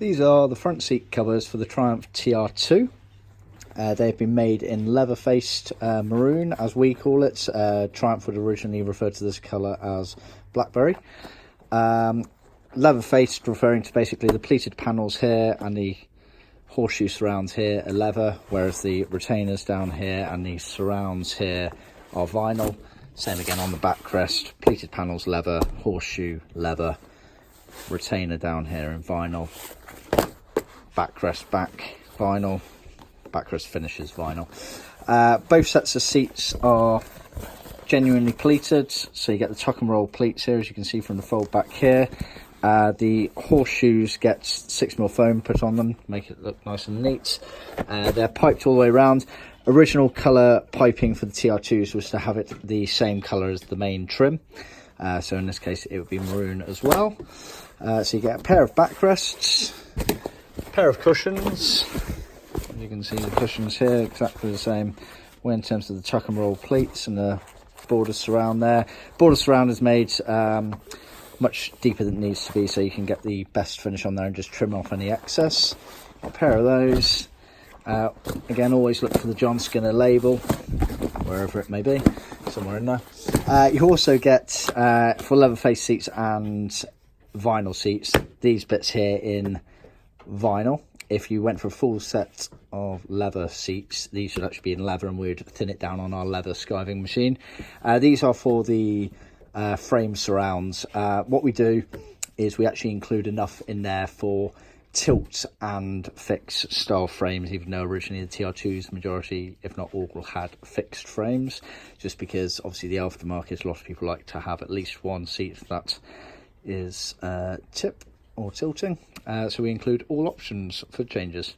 These are the front seat covers for the Triumph TR2. They've been made in leather-faced maroon, as we call it. Triumph would originally refer to this colour as blackberry. Leather-faced referring to basically the pleated panels here and the horseshoe surrounds here are leather, whereas the retainers down here and the surrounds here are vinyl. Same again on the backrest, pleated panels leather, horseshoe leather, retainer down here in vinyl, backrest back vinyl, backrest finishes vinyl. Both sets of seats are genuinely pleated, so you get the tuck and roll pleats here, as you can see from the fold back here. The horseshoes get 6mm foam put on them, make it look nice and neat. They're piped all the way around. Original colour piping for the TR2s was to have it the same colour as the main trim, so in this case it would be maroon as well. So you get a pair of backrests, a pair of cushions. You can see the cushions here exactly the same way in terms of the tuck and roll pleats and the border surround there. Border surround is made much deeper than it needs to be, so you can get the best finish on there and just trim off any excess. A pair of those. Again, always look for the John Skinner label, wherever it may be, somewhere in there. You also get, for leather-faced seats and vinyl seats, these bits here in vinyl. If you went for a full set of leather seats, these would actually be in leather, and we'd thin it down on our leather skiving machine. These are for the frame surrounds. What we do is we actually include enough in there for tilt and fix style frames, even though originally the TR2's majority, if not all, had fixed frames, just because obviously the aftermarket, a lot of people like to have at least one seat that is tip or tilting, so we include all options for changes.